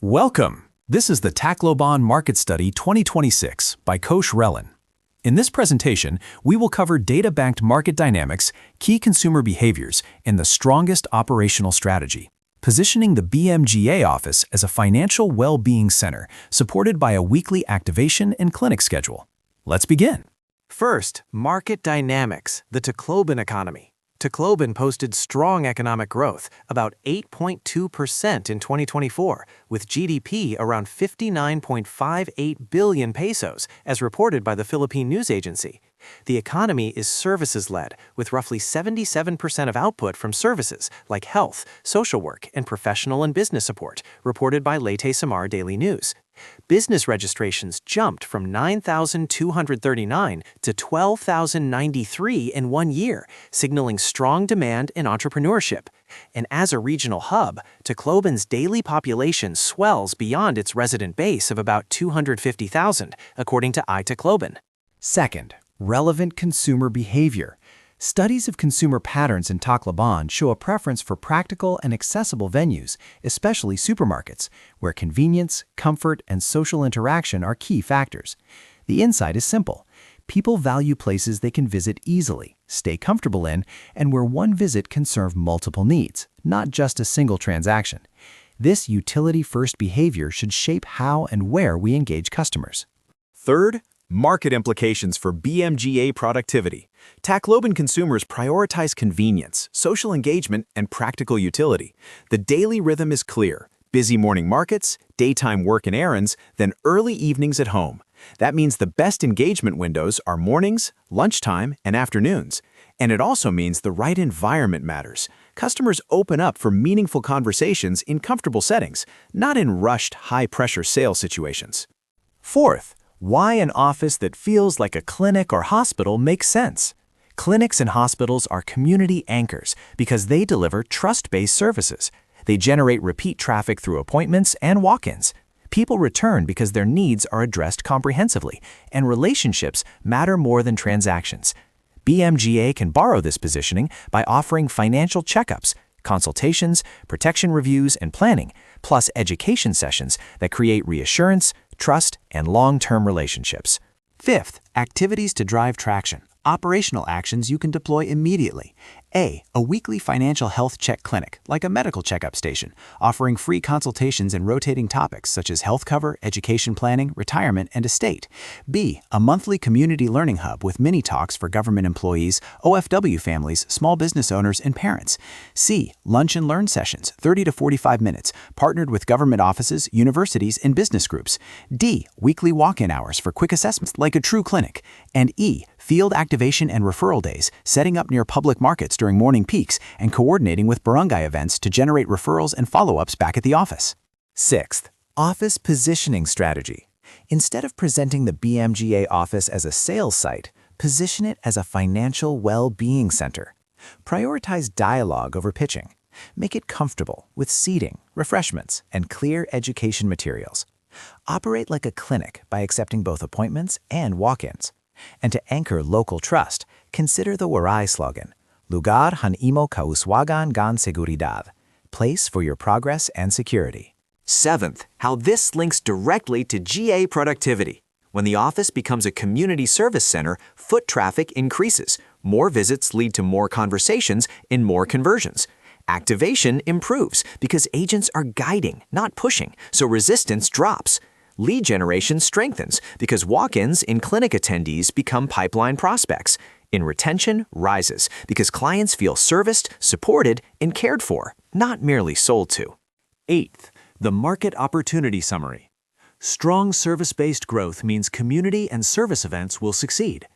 Welcome! This is the Tacloban Market Study 2026 by Kosh Relin. In this presentation, we will cover data-backed market dynamics, key consumer behaviors, and the strongest operational strategy, positioning the BMGA office as a financial well-being center supported by a weekly activation and clinic schedule. Let's begin. First, market dynamics, the Tacloban economy. Tacloban posted strong economic growth, about 8.2% in 2024, with GDP around 59.58 billion pesos, as reported by the Philippine News Agency. The economy is services-led, with roughly 77% of output from services like health, social work, and professional and business support, reported by Leyte Samar Daily News. Business registrations jumped from 9,239 to 12,093 in 1 year, signaling strong demand and entrepreneurship. And as a regional hub, Tacloban's daily population swells beyond its resident base of about 250,000, according to iTacloban. Second, relevant consumer behavior. Studies of consumer patterns in Tacloban show a preference for practical and accessible venues, especially supermarkets, where convenience, comfort, and social interaction are key factors. The insight is simple. People value places they can visit easily, stay comfortable in, and where one visit can serve multiple needs, not just a single transaction. This utility-first behavior should shape how and where we engage customers. Third, market implications for BMGA productivity. Tacloban consumers prioritize convenience, social engagement, and practical utility. The daily rhythm is clear: busy morning markets, daytime work and errands, then early evenings at home. That means the best engagement windows are mornings, lunchtime, and afternoons. And it also means the right environment matters. Customers open up for meaningful conversations in comfortable settings, not in rushed, high-pressure sales situations. Fourth, why an office that feels like a clinic or hospital makes sense. Clinics and hospitals are community anchors because they deliver trust-based services. They generate repeat traffic through appointments and walk-ins. People return because their needs are addressed comprehensively, and relationships matter more than transactions. BMGA can borrow this positioning by offering financial checkups, consultations, protection reviews, and planning, plus education sessions that create reassurance, trust, and long-term relationships. Fifth, activities to drive traction. Operational actions you can deploy immediately. A weekly financial health check clinic, like a medical checkup station, offering free consultations and rotating topics such as health cover, education planning, retirement, and estate. B, a monthly community learning hub with mini talks for government employees, OFW families, small business owners, and parents. C, lunch and learn sessions, 30 to 45 minutes, partnered with government offices, universities, and business groups. D, weekly walk-in hours for quick assessments, like a true clinic. And E, field activation and referral days, setting up near public markets during morning peaks and coordinating with barangay events to generate referrals and follow-ups back at the office. Sixth, office positioning strategy. Instead of presenting the BMGA office as a sales site, position it as a financial well-being center. Prioritize dialogue over pitching. Make it comfortable with seating, refreshments, and clear education materials. Operate like a clinic by accepting both appointments and walk-ins. And to anchor local trust, consider the Waray slogan, Lugar han imo kauswagan gan seguridad, place for your progress and security. Seventh, how this links directly to GA productivity. When the office becomes a community service center, foot traffic increases. More visits lead to more conversations and more conversions. Activation improves because agents are guiding, not pushing, so resistance drops. Lead generation strengthens because walk-ins in clinic attendees become pipeline prospects. And retention rises because clients feel serviced, supported, and cared for, not merely sold to. Eighth, the market opportunity summary. Strong service-based growth means community and service events will succeed.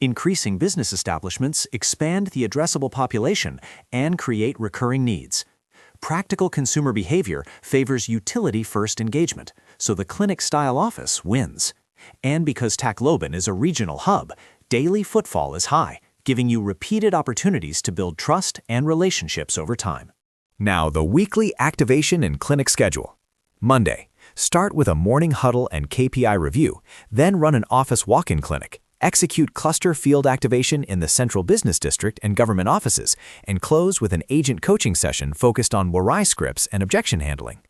Increasing business establishments expand the addressable population and create recurring needs. Practical consumer behavior favors utility-first engagement, so the clinic-style office wins. And because Tacloban is a regional hub, daily footfall is high, giving you repeated opportunities to build trust and relationships over time. Now, the weekly activation and clinic schedule. Monday, start with a morning huddle and KPI review, then run an office walk-in clinic. Execute cluster field activation in the Central Business District and government offices, and close with an agent coaching session focused on Waray scripts and objection handling.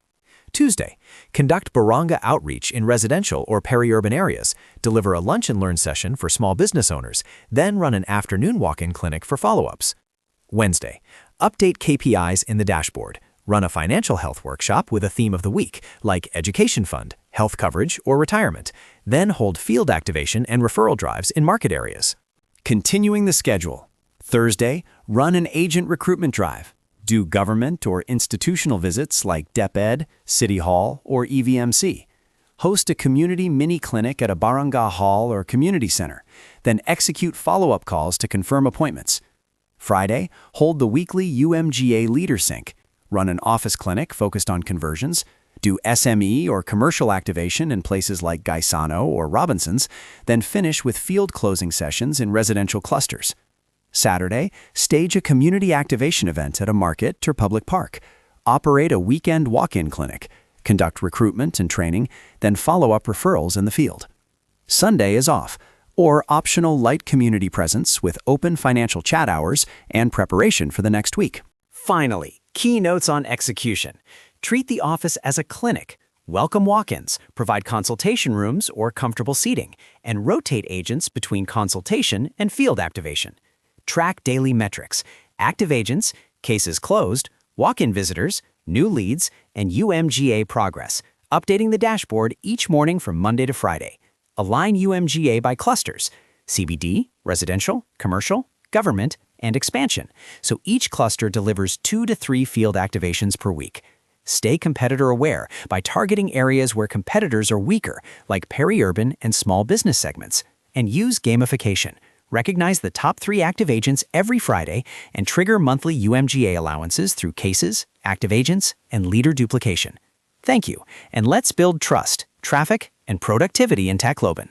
Tuesday, conduct baranga outreach in residential or peri-urban areas, deliver a lunch and learn session for small business owners, then run an afternoon walk-in clinic for follow-ups. Wednesday, update KPIs in the dashboard, run a financial health workshop with a theme of the week, like education fund, health coverage, or retirement, then hold field activation and referral drives in market areas. Continuing the schedule. Thursday, run an agent recruitment drive. Do government or institutional visits like DepEd, City Hall, or EVMC. Host a community mini-clinic at a barangay hall or community center, then execute follow-up calls to confirm appointments. Friday, hold the weekly UMGA Leader Sync. Run an office clinic focused on conversions, do SME or commercial activation in places like Gaisano or Robinsons, then finish with field closing sessions in residential clusters. Saturday, stage a community activation event at a market or public park. Operate a weekend walk-in clinic. Conduct recruitment and training, then follow up referrals in the field. Sunday is off, or optional light community presence with open financial chat hours and preparation for the next week. Finally, key notes on execution. Treat the office as a clinic. Welcome walk-ins, provide consultation rooms or comfortable seating, and rotate agents between consultation and field activation. Track daily metrics, active agents, cases closed, walk-in visitors, new leads, and UMGA progress, updating the dashboard each morning from Monday to Friday. Align UMGA by clusters, CBD, residential, commercial, government, and expansion, so each cluster delivers 2 to 3 field activations per week. Stay competitor aware by targeting areas where competitors are weaker, like peri-urban and small business segments, and use gamification. Recognize the top 3 active agents every Friday and trigger monthly UMGA allowances through cases, active agents, and leader duplication. Thank you, and let's build trust, traffic, and productivity in Tacloban.